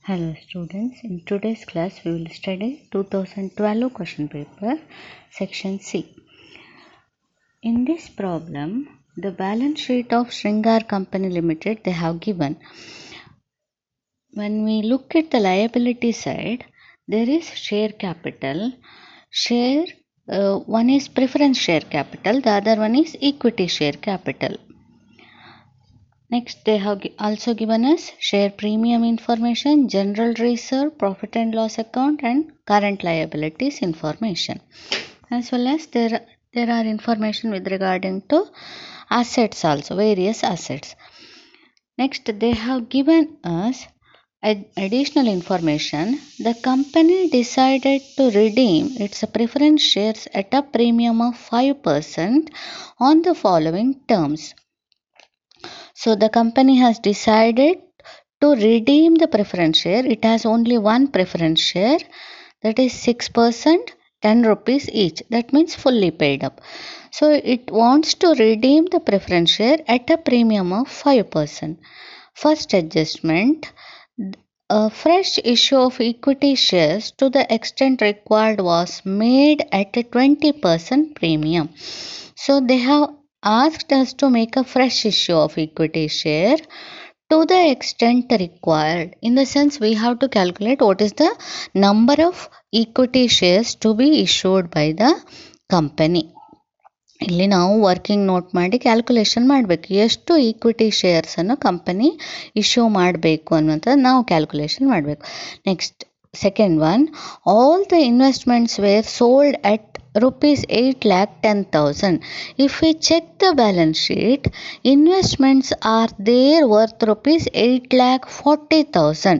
Hello students, in today's class we will study 2012 question paper section C. In this problem, the balance sheet of Shringar Company Limited they have given. When we look at the liability side, there is share capital. One is preference share capital, the other one is equity share capital. Next, they have also given us share premium information, general reserve, profit and loss account, and current liabilities information. As well as there are information with regarding to assets also, various assets. Next, they have given us additional information. The company decided to redeem its preference shares at a premium of 5% on the following terms. So the company has decided to redeem the preference share. It has only one preference share, that is 6%, 10 rupees each. That means fully paid up. So it wants to redeem the preference share at a premium of 5%. First adjustment, a fresh issue of equity shares to the extent required was made at a 20% premium. So they have asked us to make a fresh issue of equity share to the extent required. In the sense, we have to calculate what is the number of equity shares to be issued by the company. ಇಲ್ಲಿ ನಾವು working note ಮಾಡಿ calculation ಮಾಡಬೇಕು, ಎಷ್ಟು equity ಶೇರ್ಸನ್ನು company issue ಮಾಡಬೇಕು ಅನ್ನುವಂಥದ್ದು ನಾವು calculation ಮಾಡಬೇಕು. Next second one, all the investments were sold at rupees 8,10,000. If we check the balance sheet, investments are there worth rupees 8,40,000.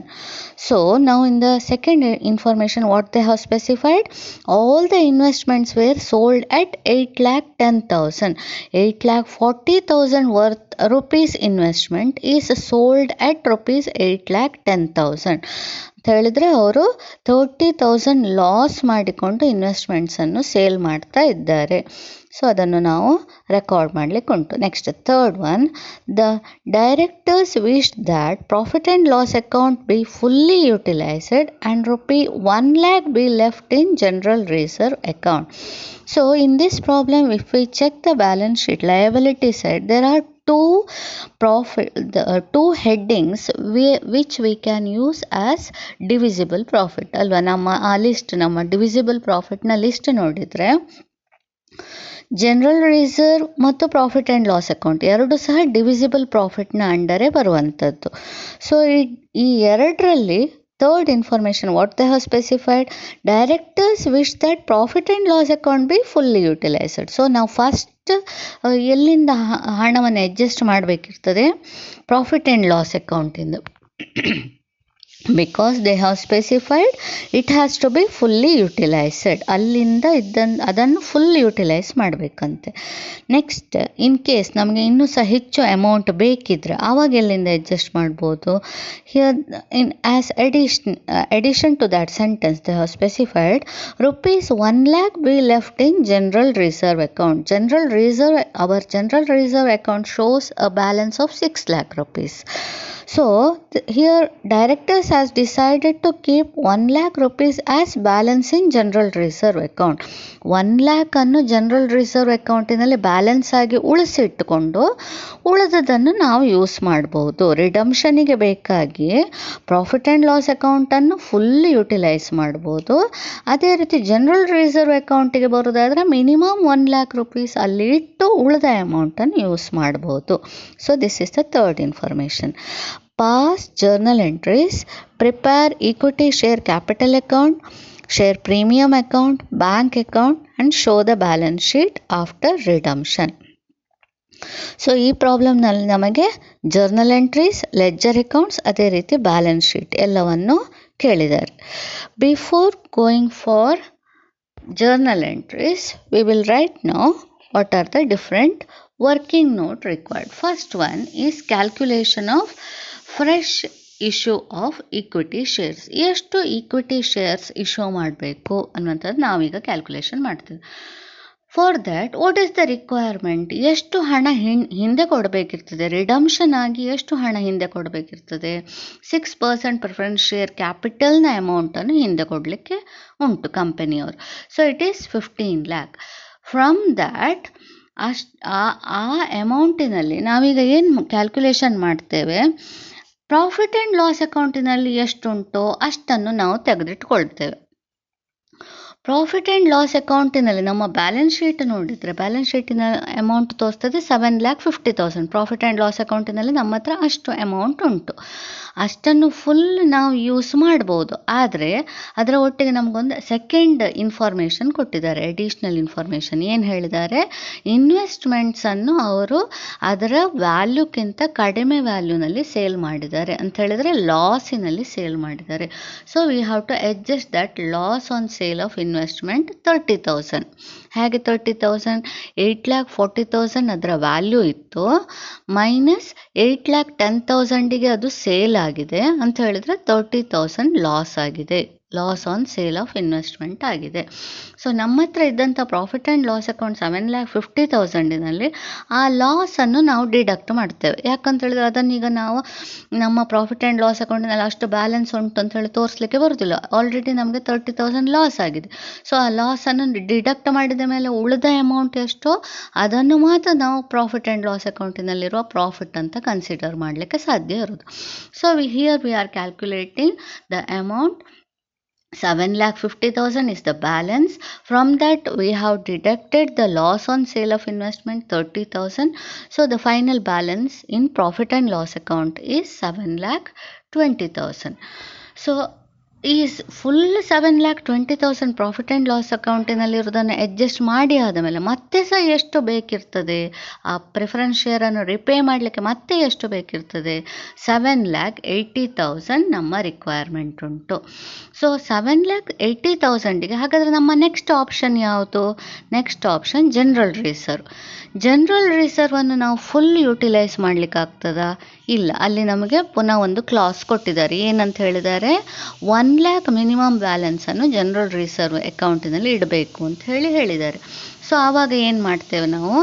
So now in the second information what they have specified, all the investments were sold at 8,10,000. 8,40,000 worth rupees investment is sold at rupees 8,10,000. ಅಂತ ಹೇಳಿದ್ರೆ ಅವರು 30,000 loss ಮಾಡಿಕೊಂಡು ಇನ್ವೆಸ್ಟ್ಮೆಂಟ್ಸನ್ನು sale ಮಾಡ್ತಾ ಇದ್ದಾರೆ. So ಅದನ್ನು ನಾವು record ಮಾಡಲಿಕ್ಕೆ ಉಂಟು. Next third one, the directors wish that profit and loss account B fully utilised and ₹1 lakh be left in general reserve account. So in this problem, if we check the balance sheet liability side, there are two headings which we can use as divisible profit ಅಲ್ವಾ. ನಮ್ಮ divisible ಪ್ರಾಫಿಟ್ನ list ನೋಡಿದರೆ general reserve ಮತ್ತು profit and loss account ಎರಡು ಸಹ divisible ಪ್ರಾಫಿಟ್ನ ಅಂಡರೇ ಬರುವಂಥದ್ದು. So ಈ ಎರಡರಲ್ಲಿ third information what they have specified, directors wish that profit and loss account be fully utilized. So ನಾವು ಫಸ್ಟ್ ಎಲ್ಲಿಂದ ಹಣವನ್ನು ಅಡ್ಜಸ್ಟ್ ಮಾಡಬೇಕಿರ್ತದೆ, ಪ್ರಾಫಿಟ್ ಆ್ಯಂಡ್ ಲಾಸ್ ಅಕೌಂಟಿಂದ. Because they have specified it has to be fully utilised. ಅಲ್ಲಿಂದ ಅದನ್ನು full utilise ಮಾಡಬೇಕಂತೆ. Next, in case ನಮಗೆ ಇನ್ನೂ ಸಹ ಹೆಚ್ಚು ಅಮೌಂಟ್ ಬೇಕಿದ್ರೆ ಆವಾಗ ಎಲ್ಲಿಂದ ಅಡ್ಜಸ್ಟ್ ಮಾಡ್ಬೋದು. Here in as addition to that sentence they have specified ₹1 lakh be left in general reserve account. Our general reserve account shows a balance of 6 lakh rupees. So here directors has decided to keep 1 lakh rupees as balance in general reserve account. 1 lakh ಅನ್ನು general reserve ಅಕೌಂಟಿನಲ್ಲಿ balance ಆಗಿ ಉಳಿಸಿಟ್ಟುಕೊಂಡು ಉಳಿದದನ್ನು ನಾವು use ಮಾಡ್ಬೋದು. ರಿಡಂಪ್ಷನಿಗೆ ಬೇಕಾಗಿ profit and loss ಅಕೌಂಟನ್ನು full utilise ಮಾಡ್ಬೋದು. ಅದೇ ರೀತಿ ಜನರಲ್ ರಿಸರ್ವ್ ಅಕೌಂಟಿಗೆ ಬರೋದಾದರೆ ಮಿನಿಮಮ್ 1 lakh rupees ಅಲ್ಲಿ ಇಟ್ಟು ಉಳಿದ ಅಮೌಂಟನ್ನು ಯೂಸ್ ಮಾಡ್ಬೋದು. So this is the third information. Pass journal entries, prepare equity share capital account, share premium account, bank account and show the balance sheet after redemption. So ಈ ಪ್ರಾಬ್ಲಮ್ನಲ್ಲಿ ನಮಗೆ journal entries, ledger accounts, ಅದೇ ರೀತಿ balance sheet ಎಲ್ಲವನ್ನು ಕೇಳಿದ್ದಾರೆ. Before going for journal entries, we will write now what are the different working note required. First one is calculation of fresh issue of equity shares. ಎಷ್ಟು equity shares issue ಮಾಡಬೇಕು ಅನ್ನುವಂಥದ್ದು ನಾವೀಗ calculation ಮಾಡ್ತೀವಿ. For that what is the requirement, ಎಷ್ಟು ಹಣ ಹಿಂದೆ ಕೊಡಬೇಕಿರ್ತದೆ, redemption ಆಗಿ ಎಷ್ಟು ಹಣ ಹಿಂದೆ ಕೊಡಬೇಕಿರ್ತದೆ, 6% ಪ್ರಿಫರೆನ್ಸ್ ಶೇರ್ ಕ್ಯಾಪಿಟಲ್ನ ಅಮೌಂಟನ್ನು ಹಿಂದೆ ಕೊಡಲಿಕ್ಕೆ ಉಂಟು ಕಂಪನಿಯವರು. So it is 15 lakh. From that ಆ ಅಮೌಂಟಿನಲ್ಲಿ ನಾವೀಗ ಏನು ಕ್ಯಾಲ್ಕುಲೇಷನ್ ಮಾಡ್ತೇವೆ, ಪ್ರಾಫಿಟ್ ಆ್ಯಂಡ್ ಲಾಸ್ ಅಕೌಂಟಿನಲ್ಲಿ ಎಷ್ಟುಂಟೋ ಅಷ್ಟನ್ನು ನಾವು ತೆಗೆದಿಟ್ಕೊಳ್ತೇವೆ. ಪ್ರಾಫಿಟ್ ಆ್ಯಂಡ್ ಲಾಸ್ ಅಕೌಂಟಿನಲ್ಲಿ ನಮ್ಮ ಬ್ಯಾಲೆನ್ಸ್ ಶೀಟ್ ನೋಡಿದರೆ ಬ್ಯಾಲೆನ್ಸ್ ಶೀಟಿನ ಅಮೌಂಟ್ ತೋರಿಸ್ತದೆ 7,50,000. ಪ್ರಾಫಿಟ್ ಆ್ಯಂಡ್ ಲಾಸ್ ಅಕೌಂಟಿನಲ್ಲಿ ನಮ್ಮ ಹತ್ರ ಅಷ್ಟು ಅಮೌಂಟ್ ಉಂಟು. ಅಷ್ಟನ್ನು ಫುಲ್ ನಾವು ಯೂಸ್ ಮಾಡ್ಬೋದು. ಆದರೆ ಅದರ ಒಟ್ಟಿಗೆ ನಮಗೊಂದು ಸೆಕೆಂಡ್ ಇನ್ಫಾರ್ಮೇಷನ್ ಕೊಟ್ಟಿದ್ದಾರೆ, ಅಡಿಷ್ನಲ್ ಇನ್ಫಾರ್ಮೇಷನ್. ಏನು ಹೇಳಿದ್ದಾರೆ, ಇನ್ವೆಸ್ಟ್ಮೆಂಟ್ಸನ್ನು ಅವರು ಅದರ ವ್ಯಾಲ್ಯೂಕ್ಕಿಂತ ಕಡಿಮೆ ವ್ಯಾಲ್ಯೂನಲ್ಲಿ ಸೇಲ್ ಮಾಡಿದ್ದಾರೆ ಅಂತ ಹೇಳಿದರೆ ಲಾಸಿನಲ್ಲಿ ಸೇಲ್ ಮಾಡಿದ್ದಾರೆ. So we have to adjust that loss on sale of investment 30,000. ಹೇಗೆ 30,000? 8,40,000 ಅದರ ವ್ಯಾಲ್ಯೂ ಇತ್ತು, ಮೈನಸ್ 8,10,000ಗೆ ಅದು ಸೇಲ್ ಆಗಿದೆ ಅಂತ ಹೇಳಿದರೆ 30,000 ಲಾಸ್ ಆಗಿದೆ, loss on sale of investment ಆಗಿದೆ. ಸೊ ನಮ್ಮ ಹತ್ರ ಇದ್ದಂಥ ಪ್ರಾಫಿಟ್ ಆ್ಯಂಡ್ ಲಾಸ್ ಅಕೌಂಟ್ 7,50,000ನಲ್ಲಿ ಆ ಲಾಸನ್ನು ನಾವು ಡಿಡಕ್ಟ್ ಮಾಡ್ತೇವೆ. ಯಾಕಂತ ಹೇಳಿದ್ರೆ ಅದನ್ನೀಗ ನಾವು ನಮ್ಮ ಪ್ರಾಫಿಟ್ ಆ್ಯಂಡ್ ಲಾಸ್ ಅಕೌಂಟಿನಲ್ಲಿ ಅಷ್ಟು ಬ್ಯಾಲೆನ್ಸ್ ಉಂಟು ಅಂತ ಹೇಳಿ ತೋರಿಸ್ಲಿಕ್ಕೆ ಬರೋದಿಲ್ಲ. ಆಲ್ರೆಡಿ ನಮಗೆ 30,000 ಲಾಸ್ ಆಗಿದೆ. ಸೊ ಆ ಲಾಸನ್ನು ಡಿಡಕ್ಟ್ ಮಾಡಿದ ಮೇಲೆ ಉಳಿದ ಅಮೌಂಟ್ ಎಷ್ಟೋ ಅದನ್ನು ಮಾತ್ರ ನಾವು ಪ್ರಾಫಿಟ್ ಆ್ಯಂಡ್ ಲಾಸ್ ಅಕೌಂಟಿನಲ್ಲಿರುವ ಪ್ರಾಫಿಟ್ ಅಂತ ಕನ್ಸಿಡರ್ ಮಾಡಲಿಕ್ಕೆ ಸಾಧ್ಯ ಇರೋದು. So here we are calculating the amount 7,50,000 is the balance. From that we have deducted the loss on sale of investment 30,000. So the final balance in profit and loss account is 7,20,000. So ಈ full 7,20,000 profit and loss ಅಕೌಂಟಿನಲ್ಲಿರೋದನ್ನು adjust ಮಾಡಿ ಆದಮೇಲೆ ಮತ್ತೆ ಸಹ ಎಷ್ಟು ಬೇಕಿರ್ತದೆ, ಆ preference ಶೇರನ್ನು repay ಮಾಡಲಿಕ್ಕೆ ಮತ್ತೆ ಎಷ್ಟು ಬೇಕಿರ್ತದೆ, 7,80,000 ನಮ್ಮ ರಿಕ್ವೈರ್ಮೆಂಟ್ ಉಂಟು. ಸೊ 7,80,000ಗೆ ಹಾಗಾದರೆ ನಮ್ಮ ನೆಕ್ಸ್ಟ್ ಆಪ್ಷನ್ ಯಾವುದು? Next option general reserve. General ರಿಸರ್ವನ್ನು ನಾವು ಫುಲ್ ಯೂಟಿಲೈಸ್ ಮಾಡಲಿಕ್ಕಾಗ್ತದಾ? ಇಲ್ಲ. ಅಲ್ಲಿ ನಮಗೆ ಪುನಃ ಒಂದು ಕ್ಲಾಸ್ ಕೊಟ್ಟಿದ್ದಾರೆ. ಏನಂತ ಹೇಳಿದ್ದಾರೆ, 1 lakh ಮಿನಿಮಮ್ ಬ್ಯಾಲೆನ್ಸನ್ನು ಜನರಲ್ ರಿಸರ್ವ್ ಅಕೌಂಟಿನಲ್ಲಿ ಇಡಬೇಕು ಅಂತ ಹೇಳಿದ್ದಾರೆ. ಸೊ ಆವಾಗ ಏನು ಮಾಡ್ತೇವೆ ನಾವು,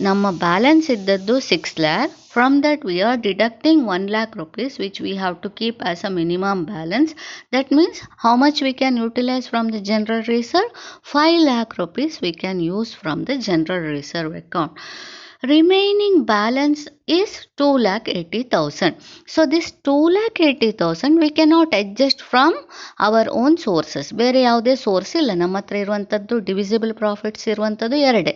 ನಮ್ಮ ಬ್ಯಾಲೆನ್ಸ್ ಇದ್ದದ್ದು 6 lakh. From that we are deducting 1 lakh rupees which we have to keep as a minimum balance. That means how much we can utilize from the general reserve? 5 lakh rupees we can use from the general reserve account. Remaining balance is 2,80,000. So this 2,80,000 we cannot adjust from our own sources. ಬೇರೆ ಯಾವುದೇ source ಇಲ್ಲ. ನಮ್ಮ ಹತ್ರ ಇರುವಂಥದ್ದು divisible profits ಇರುವಂಥದ್ದು ಎರಡೇ,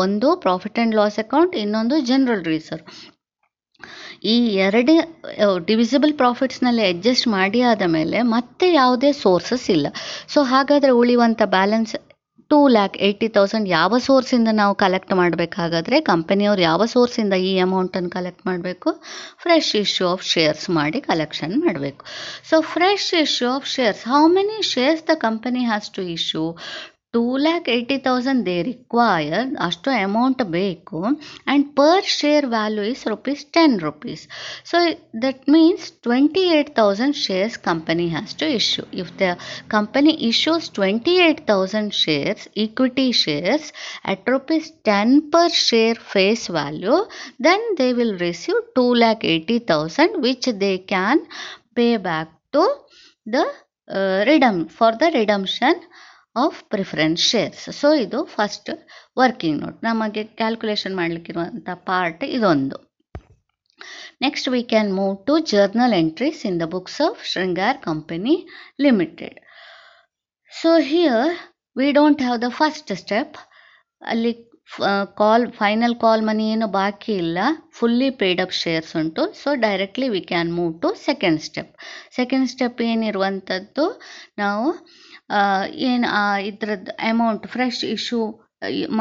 ಒಂದು profit and loss account, ಇನ್ನೊಂದು ಜನರಲ್ ರಿಸರ್ವ್. ಈ ಎರಡೇ ಡಿವಿಸಿಬಲ್ ಪ್ರಾಫಿಟ್ಸ್ನಲ್ಲಿ ಅಡ್ಜಸ್ಟ್ ಮಾಡಿ ಆದ ಮೇಲೆ ಮತ್ತೆ ಯಾವುದೇ ಸೋರ್ಸಸ್ ಇಲ್ಲ. ಸೊ ಹಾಗಾದರೆ ಉಳಿಯುವಂಥ ಬ್ಯಾಲೆನ್ಸ್ 2,80,000 ಯಾವ ಸೋರ್ಸಿಂದ ನಾವು ಕಲೆಕ್ಟ್ ಮಾಡಬೇಕಾಗಾದರೆ, ಕಂಪನಿಯವರು ಯಾವ ಸೋರ್ಸಿಂದ ಈ ಅಮೌಂಟನ್ನು ಕಲೆಕ್ಟ್ ಮಾಡಬೇಕು? ಫ್ರೆಶ್ ಇಶ್ಯೂ ಆಫ್ ಶೇರ್ಸ್ ಮಾಡಿ ಕಲೆಕ್ಷನ್ ಮಾಡಬೇಕು. So fresh issue of shares, how many shares the company has to issue? 2,80,000 they require, ಅಷ್ಟು ಅಮೌಂಟ್ ಬೇಕು. And per share value is ₹10 rupees. So that means 28,000 shares company has to issue. If the company issues 28,000 shares, equity shares at ₹10 per share face value, then they will receive 2,80,000 which they can pay back to the for the redemption of preference shares. So ಇದು first working note. ನಮಗೆ calculation ಮಾಡಲಿಕ್ಕಿರುವಂಥ part ಇದೊಂದು. Next we can move to journal entries in the books of Shringar company limited. So here we don't have the first step. ಅಲ್ಲಿ final call money ಏನು ಬಾಕಿ ಇಲ್ಲ, fully paid up shares ಉಂಟು. So directly we can move to second step. Second step ಏನಿರುವಂಥದ್ದು, ನಾವು ಏನು ಇದ್ರದ್ದು amount fresh issue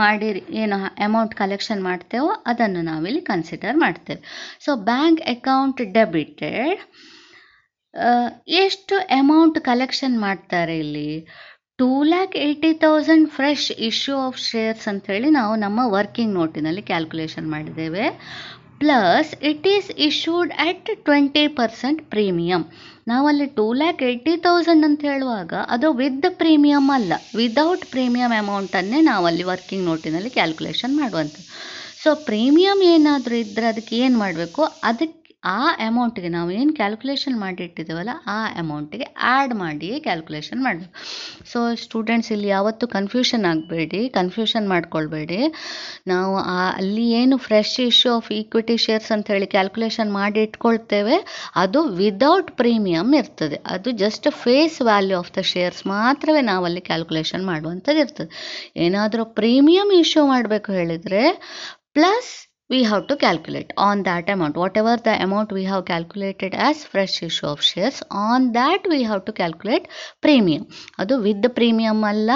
ಮಾಡಿ ಏನು ಅಮೌಂಟ್ ಕಲೆಕ್ಷನ್ ಮಾಡ್ತೇವೋ ಅದನ್ನು ನಾವಿಲ್ಲಿ ಕನ್ಸಿಡರ್ ಮಾಡ್ತೇವೆ. ಸೊ ಬ್ಯಾಂಕ್ ಅಕೌಂಟ್ ಡೆಬಿಟೆಡ್, ಎಷ್ಟು ಅಮೌಂಟ್ ಕಲೆಕ್ಷನ್ ಮಾಡ್ತಾರೆ ಇಲ್ಲಿ? 2,80,000 ಫ್ರೆಶ್ ಇಶ್ಯೂ ಆಫ್ ಶೇರ್ಸ್ ಅಂಥೇಳಿ ನಾವು ನಮ್ಮ ವರ್ಕಿಂಗ್ ನೋಟಿನಲ್ಲಿ ಕ್ಯಾಲ್ಕುಲೇಷನ್ ಮಾಡಿದ್ದೇವೆ. Plus it is issued at 20% premium. ನಾವಲ್ಲಿ 2,80,000 ಅಂತ ಹೇಳುವಾಗ ಅದು ವಿತ್ ಪ್ರೀಮಿಯಮ್ ಅಲ್ಲ, ವಿದೌಟ್ ಪ್ರೀಮಿಯಮ್ ಅಮೌಂಟನ್ನೇ ನಾವಲ್ಲಿ ವರ್ಕಿಂಗ್ ನೋಟಿನಲ್ಲಿ ಕ್ಯಾಲ್ಕುಲೇಷನ್ ಮಾಡುವಂಥದ್ದು. ಸೊ ಪ್ರೀಮಿಯಮ್ ಏನಾದರೂ ಇದ್ದರೆ ಅದಕ್ಕೆ ಏನು ಮಾಡಬೇಕು, ಅದಕ್ಕೆ ಆ ಅಮೌಂಟಿಗೆ ನಾವು ಏನು ಕ್ಯಾಲ್ಕುಲೇಷನ್ ಮಾಡಿಟ್ಟಿದ್ದೇವಲ್ಲ ಆ ಅಮೌಂಟಿಗೆ ಆ್ಯಡ್ ಮಾಡಿಯೇ ಕ್ಯಾಲ್ಕುಲೇಷನ್ ಮಾಡಬೇಕು. ಸೊ ಸ್ಟೂಡೆಂಟ್ಸ್ ಇಲ್ಲಿ ಯಾವತ್ತೂ ಕನ್ಫ್ಯೂಷನ್ ಮಾಡ್ಕೊಳ್ಬೇಡಿ. ನಾವು ಅಲ್ಲಿ ಏನು fresh issue of equity shares ಅಂತ ಹೇಳಿ ಕ್ಯಾಲ್ಕುಲೇಷನ್ ಮಾಡಿ ಇಟ್ಕೊಳ್ತೇವೆ, ಅದು ವಿದೌಟ್ ಪ್ರೀಮಿಯಮ್ ಇರ್ತದೆ. ಅದು just face value of the shares ಮಾತ್ರವೇ ನಾವಲ್ಲಿ ಕ್ಯಾಲ್ಕುಲೇಷನ್ ಮಾಡುವಂಥದ್ದು ಇರ್ತದೆ. ಏನಾದರೂ ಪ್ರೀಮಿಯಮ್ ಇಶ್ಯೂ ಮಾಡಬೇಕು ಹೇಳಿದರೆ plus we have to calculate on that amount, whatever the amount we have calculated as fresh issue of shares, on that we have to calculate premium. ಅದು with premium ಅಲ್ಲ,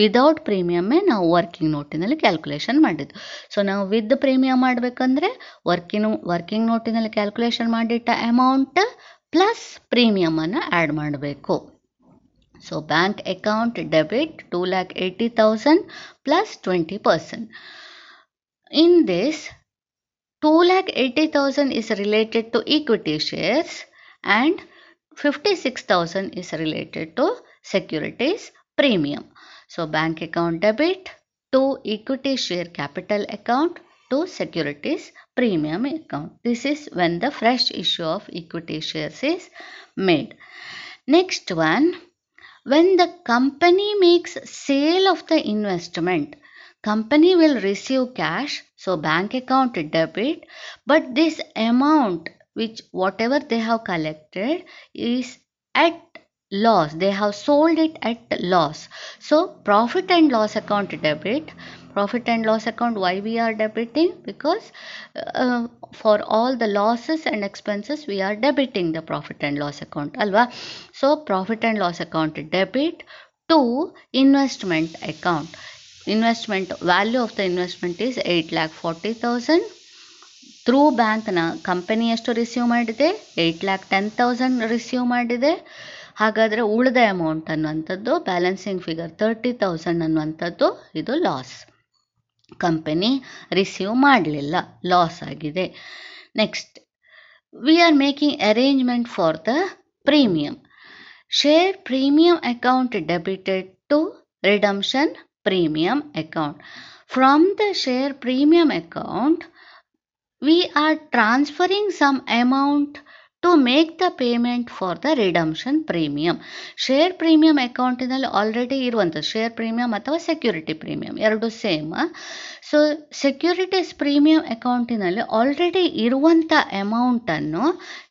without ಪ್ರೀಮಿಯಮ್ಮೇ ನಾವು working ನೋಟಿನಲ್ಲಿ calculation ಮಾಡಿದ್ದು. So ನಾವು with premium ಮಾಡಬೇಕಂದ್ರೆ working ನೋಟಿನಲ್ಲಿ calculation ಮಾಡಿಟ್ಟ ಅಮೌಂಟ್ ಪ್ಲಸ್ ಪ್ರೀಮಿಯಮನ್ನು ಆ್ಯಡ್ ಮಾಡಬೇಕು. So bank account debit 2,80,000 plus 20%. In this 2,80,000 is related to equity shares and 56,000 is related to securities premium. So bank account debit to equity share capital account to securities premium account. This is when the fresh issue of equity shares is made. Next one, when the company makes sale of the investment, company will receive cash, so bank account debit, but this amount which whatever they have collected is at loss, they have sold it at loss. So profit and loss account debit. Profit and loss account, why we are debiting? Because for all the losses and expenses we are debiting the profit and loss account alva. So profit and loss account debit to investment account. Investment value of the investment is 8,40,000. Through ಬ್ಯಾಂಕ್ನ company ಎಷ್ಟು receive ಮಾಡಿದೆ, 8,10,000 receive ಮಾಡಿದೆ. ಹಾಗಾದರೆ ಉಳಿದ amount ಅನ್ನುವಂಥದ್ದು balancing figure 30,000 ಅನ್ನುವಂಥದ್ದು ಇದು loss, company receive ಮಾಡಲಿಲ್ಲ, ಲಾಸ್ ಆಗಿದೆ. Next, we are making arrangement for the premium. Share premium account debited to redemption premium account. From the share premium account, we are transferring some amount to make the payment for the redemption premium. Share premium ಅಕೌಂಟಿನಲ್ಲಿ already ಇರುವಂಥದ್ದು share premium ಅಥವಾ security premium ಎರಡು same. So securities premium ಅಕೌಂಟಿನಲ್ಲಿ already ಇರುವಂಥ ಅಮೌಂಟನ್ನು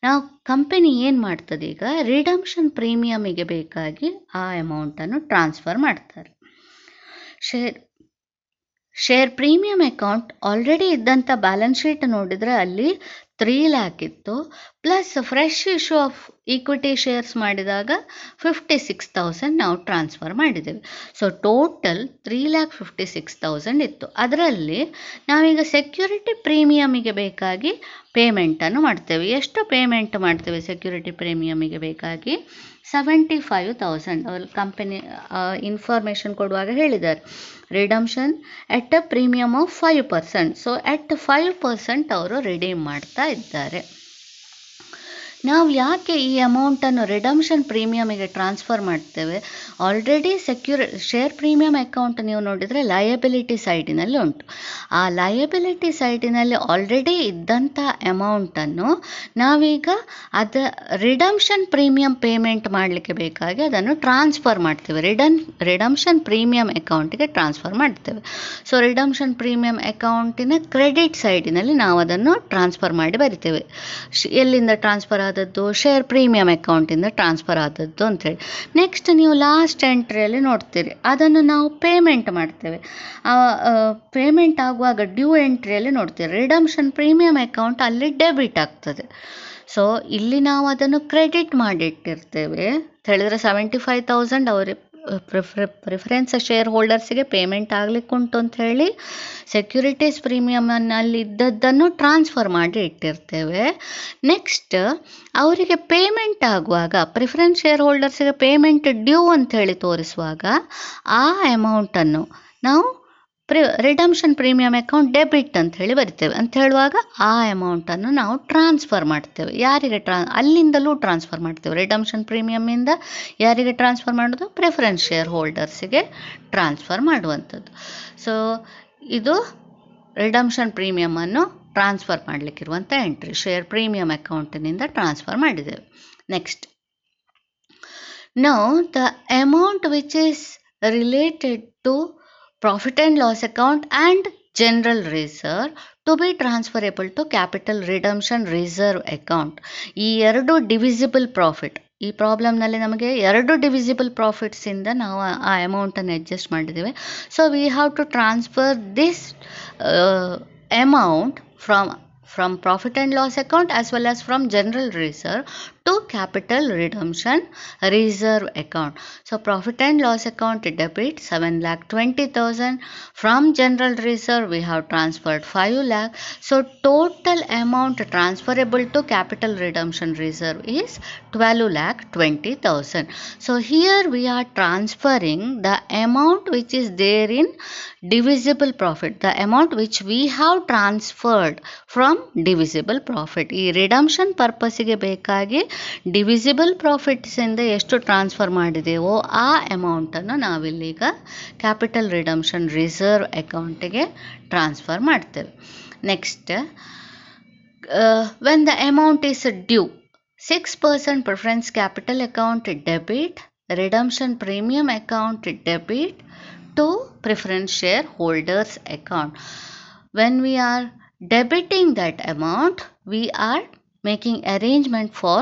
ನಾವು company ಏನು ಮಾಡ್ತದೆ, ಈಗ ರಿಡಂಪ್ಷನ್ ಪ್ರೀಮಿಯಮಿಗೆ ಬೇಕಾಗಿ ಆ ಅಮೌಂಟನ್ನು ಟ್ರಾನ್ಸ್ಫರ್ ಮಾಡ್ತಾರೆ. ಶೇರ್ ಪ್ರೀಮಿಯಂ ಅಕೌಂಟ್ ಆಲ್ರೆಡಿ ಇದ್ದಂಥ ಬ್ಯಾಲೆನ್ಸ್ ಶೀಟ್ ನೋಡಿದರೆ ಅಲ್ಲಿ 3 lakh ಇತ್ತು, plus fresh issue of equity shares ಮಾಡಿದಾಗ 56,000 ನಾವು ಟ್ರಾನ್ಸ್ಫರ್ ಮಾಡಿದ್ದೇವೆ. ಸೊ ಟೋಟಲ್ 3,56,000 ಇತ್ತು. ಅದರಲ್ಲಿ ನಾವೀಗ ಸೆಕ್ಯೂರಿಟಿ ಪ್ರೀಮಿಯಮಿಗೆ ಬೇಕಾಗಿ ಪೇಮೆಂಟನ್ನು ಮಾಡ್ತೇವೆ. ಎಷ್ಟು ಪೇಮೆಂಟ್ ಮಾಡ್ತೇವೆ ಸೆಕ್ಯೂರಿಟಿ ಪ್ರೀಮಿಯಮಿಗೆ ಬೇಕಾಗಿ? 75,000. ಅವರು ಕಂಪನಿ ಇನ್ಫಾರ್ಮೇಷನ್ ಕೊಡುವಾಗ ಹೇಳಿದ್ದಾರೆ, redemption at a premium of 5%. So at 5% ಅವರು ರಿಡೀಮ್ ಮಾಡ್ತಾ ಇದ್ದಾರೆ. ನಾವು ಯಾಕೆ ಈ ಅಮೌಂಟನ್ನು ರಿಡಂಪ್ಷನ್ ಪ್ರೀಮಿಯಮಿಗೆ ಟ್ರಾನ್ಸ್ಫರ್ ಮಾಡ್ತೇವೆ? ಆಲ್ರೆಡಿ ಶೇರ್ ಪ್ರೀಮಿಯಂ ಅಕೌಂಟ್ ನೀವು ನೋಡಿದರೆ ಲಯಬಿಲಿಟಿ ಸೈಡಿನಲ್ಲಿ ಉಂಟು. ಆ ಲಯಬಿಲಿಟಿ ಸೈಡಿನಲ್ಲಿ ಆಲ್ರೆಡಿ ಇದ್ದಂಥ ಅಮೌಂಟನ್ನು ನಾವೀಗ ರಿಡಂಪ್ಷನ್ ಪ್ರೀಮಿಯಂ ಪೇಮೆಂಟ್ ಮಾಡಲಿಕ್ಕೆ ಬೇಕಾಗಿ ಅದನ್ನು ಟ್ರಾನ್ಸ್ಫರ್ ಮಾಡ್ತೇವೆ, ರಿಡಂಪ್ಷನ್ ಪ್ರೀಮಿಯಂ ಅಕೌಂಟಿಗೆ ಟ್ರಾನ್ಸ್ಫರ್ ಮಾಡ್ತೇವೆ. ಸೊ ರಿಡಂಪ್ಷನ್ ಪ್ರೀಮಿಯಂ ಅಕೌಂಟಿನ ಕ್ರೆಡಿಟ್ ಸೈಡಿನಲ್ಲಿ ನಾವು ಅದನ್ನು ಟ್ರಾನ್ಸ್ಫರ್ ಮಾಡಿ ಬರಿತೇವೆ. ಎಲ್ಲಿಂದ ಟ್ರಾನ್ಸ್ಫರ್ ಆದದ್ದು? ಶೇರ್ ಪ್ರೀಮಿಯಂ ಅಕೌಂಟಿಂದ ಟ್ರಾನ್ಸ್ಫರ್ ಆದದ್ದು ಅಂತೇಳಿ. ನೆಕ್ಸ್ಟ್ ನೀವು ಲಾಸ್ಟ್ ಎಂಟ್ರಿಯಲ್ಲಿ ನೋಡ್ತೀರಿ, ಅದನ್ನು ನಾವು ಪೇಮೆಂಟ್ ಮಾಡ್ತೇವೆ. ಪೇಮೆಂಟ್ ಆಗುವಾಗ ಡ್ಯೂ ಎಂಟ್ರಿಯಲ್ಲಿ ನೋಡ್ತೀರಿ ರಿಡಂಪ್ಷನ್ ಪ್ರೀಮಿಯಂ ಅಕೌಂಟ್ ಅಲ್ಲಿ ಡೆಬಿಟ್ ಆಗ್ತದೆ. ಸೊ ಇಲ್ಲಿ ನಾವು ಅದನ್ನು ಕ್ರೆಡಿಟ್ ಮಾಡಿಟ್ಟಿರ್ತೇವೆ ಅಂತ ಹೇಳಿದರೆ 75,000 ಅವರು ಪ್ರಿಫರೆನ್ಸ್ ಶೇರ್ ಹೋಲ್ಡರ್ಸಿಗೆ ಪೇಮೆಂಟ್ ಆಗಲಿಕ್ಕುಂಟು ಅಂತ ಹೇಳಿ ಸೆಕ್ಯೂರಿಟೀಸ್ ಪ್ರೀಮಿಯಮ್ನಲ್ಲಿ ಇದ್ದದ್ದನ್ನು ಟ್ರಾನ್ಸ್ಫರ್ ಮಾಡಿ ಇಟ್ಟಿರ್ತೇವೆ. ನೆಕ್ಸ್ಟ್ ಅವರಿಗೆ ಪೇಮೆಂಟ್ ಆಗುವಾಗ ಪ್ರಿಫರೆನ್ಸ್ ಶೇರ್ ಹೋಲ್ಡರ್ಸಿಗೆ ಪೇಮೆಂಟ್ ಡ್ಯೂ ಅಂತ ಹೇಳಿ ತೋರಿಸುವಾಗ ಆ ಅಮೌಂಟನ್ನು ನಾವು ರಿಡಮ್ಷನ್ ಪ್ರೀಮಿಯಂ ಅಕೌಂಟ್ ಡೆಬಿಟ್ ಅಂತ ಹೇಳಿ ಬರಿತೇವೆ. ಅಂತ ಹೇಳುವಾಗ ಆ ಅಮೌಂಟನ್ನು ನಾವು ಟ್ರಾನ್ಸ್ಫರ್ ಮಾಡ್ತೇವೆ. ಯಾರಿಗೆ ಅಲ್ಲಿಂದಲೂ ಟ್ರಾನ್ಸ್ಫರ್ ಮಾಡ್ತೇವೆ. ರಿಡಮ್ಷನ್ ಪ್ರೀಮಿಯಮಿಂದ ಯಾರಿಗೆ ಟ್ರಾನ್ಸ್ಫರ್ ಮಾಡೋದು? ಪ್ರಿಫರೆನ್ಸ್ ಶೇರ್ ಹೋಲ್ಡರ್ಸಿಗೆ ಟ್ರಾನ್ಸ್ಫರ್ ಮಾಡುವಂಥದ್ದು. ಸೊ ಇದು ರಿಡಮ್ಷನ್ ಪ್ರೀಮಿಯಮನ್ನು ಟ್ರಾನ್ಸ್ಫರ್ ಮಾಡಲಿಕ್ಕಿರುವಂಥ ಎಂಟ್ರಿ. ಶೇರ್ ಪ್ರೀಮಿಯಂ ಅಕೌಂಟಿನಿಂದ ಟ್ರಾನ್ಸ್ಫರ್ ಮಾಡಿದ್ದೇವೆ. Next, now the amount which is related to profit and loss account and general reserve to be transferable to capital redemption reserve account. ಈ ಎರಡು divisible profit, ಈ ಪ್ರಾಬ್ಲಮ್ನಲ್ಲಿ ನಮಗೆ ಎರಡು divisible ಪ್ರಾಫಿಟ್ಸಿಂದ ನಾವು ಆ ಅಮೌಂಟನ್ನು ಅಡ್ಜಸ್ಟ್ ಮಾಡಿದ್ದೇವೆ. So we have to transfer this amount from profit and loss account as well as from general reserve to capital redemption reserve account. So profit and loss account debit 7,20,000. From general reserve we have transferred 5 lakh. So total amount transferable to capital redemption reserve is 12,20,000. So here we are transferring the amount which is there in divisible profit, the amount which we have transferred from divisible profit. ಈ redemption ಪರ್ಪಸ್ಸಿಗೆ ಬೇಕಾಗಿ divisible ಪ್ರಾಫಿಟ್ಸಿಂದ ಎಷ್ಟು transfer ಮಾಡಿದೆವೋ ಆ ಅಮೌಂಟನ್ನು ನಾವಿಲ್ಲೀಗ capital redemption reserve ಅಕೌಂಟಿಗೆ ಟ್ರಾನ್ಸ್ಫರ್ ಮಾಡ್ತೇವೆ. Next, when the amount is due, 6% preference capital account debit, redemption premium account debit to preference share holders account. When we are debiting that amount, we are making arrangement for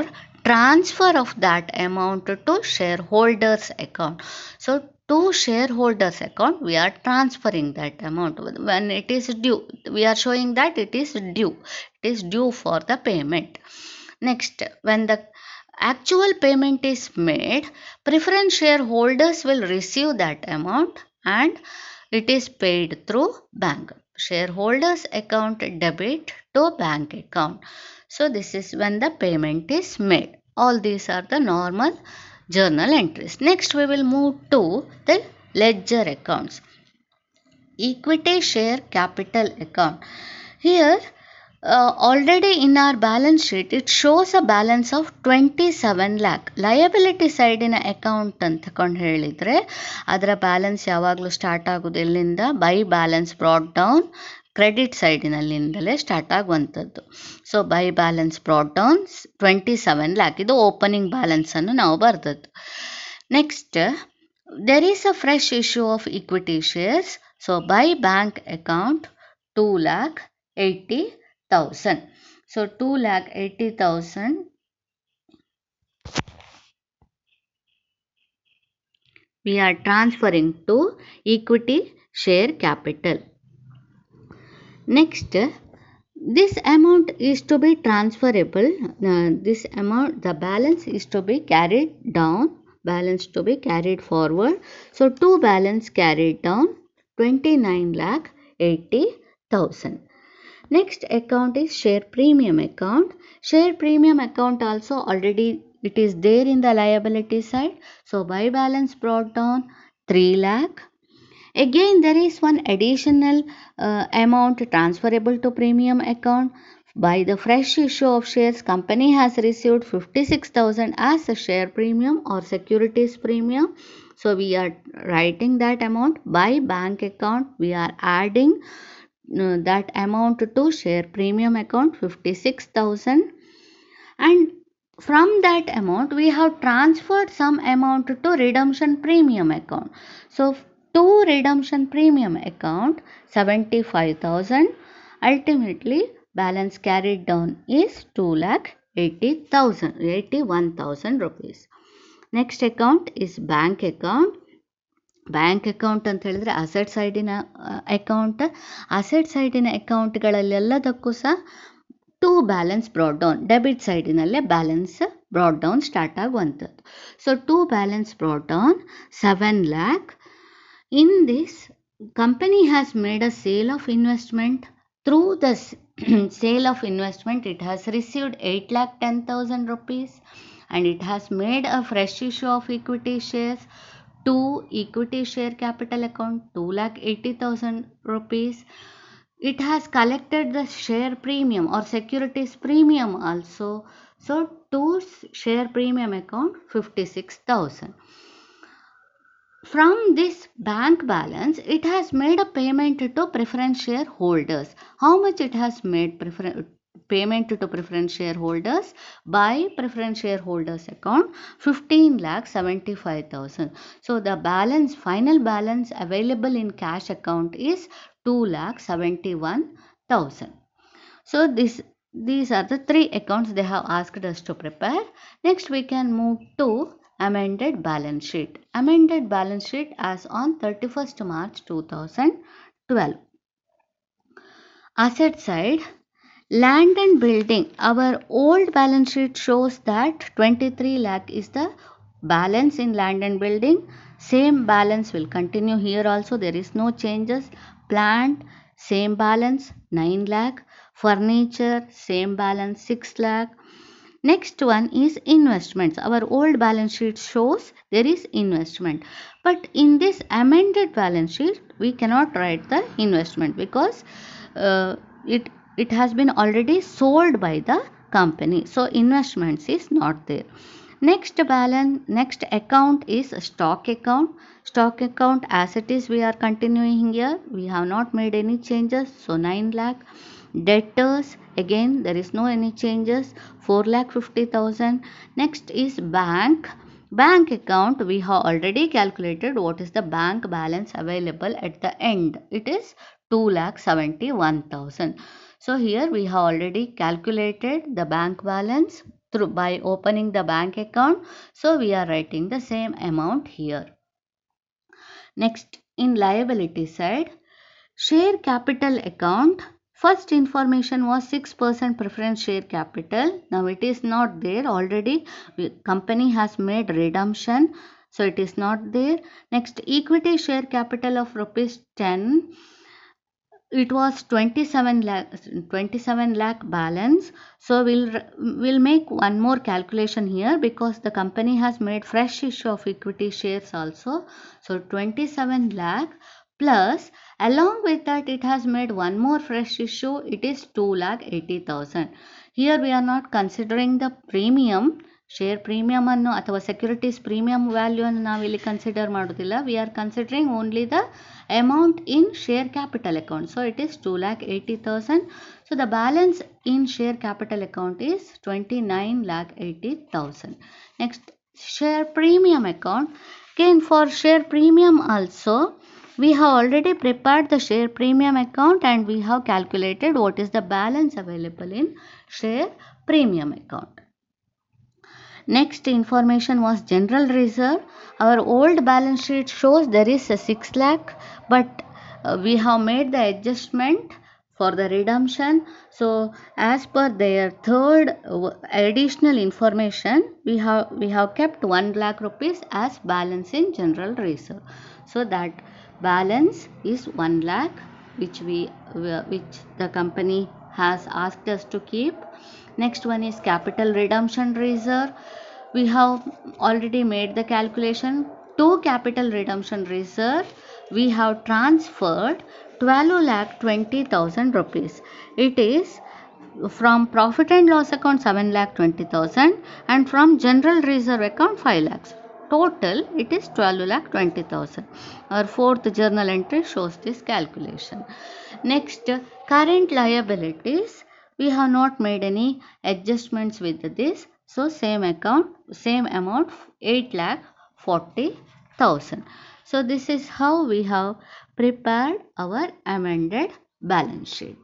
transfer of that amount to shareholders account. So to shareholders account we are transferring that amount. When it is due, we are showing that it is due. It is due for the payment. Next, when the actual payment is made, preference shareholders will receive that amount and it is paid through bank. Shareholders account debit to bank account. So this is when the payment is made. All these are the normal journal entries. Next we will move to the ledger accounts. Equity share capital account. Here already in our balance sheet it shows a balance of 27 lakh. Liability ಸೈಡಿನ account ಅಂತ ತಗೊಂಡು ಹೇಳಿದರೆ ಅದರ balance ಯಾವಾಗಲೂ start ಆಗೋದು ಎಲ್ಲಿಂದ? By balance brought down, credit ಸೈಡಿನಲ್ಲಿಂದಲೇ start ಆಗುವಂಥದ್ದು. So by balance brought down 27 lakh, ಇದು ಓಪನಿಂಗ್ ಬ್ಯಾಲೆನ್ಸನ್ನು ನಾವು ಬರೆದದ್ದು. Next, there is a fresh issue of equity shares. So by bank account 2,80,000. So 2,80,000 we are transferring to equity share capital. Next, this amount is to be transferable. This amount, the balance is to be carried down, balance to be carried forward. So to balance carried down 29,80,000. Next account is share premium account. Share premium account also already it is there in the liability side. So by balance brought down 3 lakh. Again there is one additional amount transferable to premium account. By the fresh issue of shares, company has received 56,000 as a share premium or securities premium. So we are writing that amount. By bank account we are adding that amount to share premium account 56,000, and from that amount we have transferred some amount to redemption premium account. So to redemption premium account 75,000. Ultimately balance carried down is 2,81,000 rupees. Next account is bank account. Bank account ಅಂತ ಹೇಳಿದ್ರೆ asset ಸೈಡಿನ account. Asset ಸೈಡಿನ ಅಕೌಂಟ್ಗಳಲ್ಲೆಲ್ಲದಕ್ಕೂ ಸಹ to balance brought down, debit ಸೈಡಿನಲ್ಲೇ balance brought down start ಆಗುವಂಥದ್ದು. So to balance brought down 7 lakh. In this company has made a sale of investment. Through the sale of investment it has received 8,10,000 rupees and it has made a fresh issue of equity shares 2 equity share capital account 2,80,000 rupees. It has collected the share premium or securities premium also. So 2 share premium account 56,000. From this bank balance, it has made a payment to preference shareholders. How much it has made payment to preference shareholders? By preference shareholders account 15,75,000. So the balance, final balance available in cash account is 2,71,000. So these are the three accounts they have asked us to prepare. Next we can move to amended balance sheet. Amended balance sheet as on 31st March 2012. Asset side, land and building. Our old balance sheet shows that 23 lakh is the balance in land and building. Same balance will continue here also. There is no changes. Plant, same balance 9 lakh. Furniture, same balance 6 lakh. Next one is investments. Our old balance sheet shows there is investment. But in this amended balance sheet, we cannot write the investment because it has been already sold by the company. So investments is not there. Next account is stock account. Stock account as it is we are continuing here. We have not made any changes. So 9 lakh. Debtors, again there is no any changes, 4,50,000. Next is bank. Bank account, we have already calculated what is the bank balance available at the end. It is 2,71,000. So here we have already calculated the bank balance through by opening the bank account. So we are writing the same amount here. Next, in liability side, share capital account. First information was 6% preference share capital. Now it is not there already. Company has made redemption. So it is not there. Next, equity share capital of rupees 10. It was 27 lakh balance. So we'll make one more calculation here because the company has made fresh issue of equity shares also. So 27 lakh plus along with that it has made one more fresh issue. It is 2,80,000. Here we are not considering the premium. Share premium ಅನ್ನೋ ಅಥವಾ securities premium value ಅನ್ನು ನಾವಿಲ್ಲಿ consider ಮಾಡೋದಿಲ್ಲ. We are considering only the amount in share capital account. So it is 2,80,000. So the balance in share capital account is 29,80,000. Next, share premium account. Again for share premium also, we have already prepared the share premium account and we have calculated what is the balance available in share premium account. Next information was general reserve. Our old balance sheet shows there is a 6 lakh, but we have made the adjustment for the redemption. So as per their third additional information, we have kept 1 lakh rupees as balance in general reserve. So that balance is 1 lakh which the company has asked us to keep. Next one is capital redemption reserve. We have already made the calculation. To capital redemption reserve, we have transferred 12,20,000 rupees. It is from profit and loss account 7,20,000 and from general reserve account 5 lakhs. Total it is 12,20,000. Our fourth journal entry shows this calculation. Next, current liabilities. We have not made any adjustments with this. So same amount 8,40,000. So this is how we have prepared our amended balance sheet.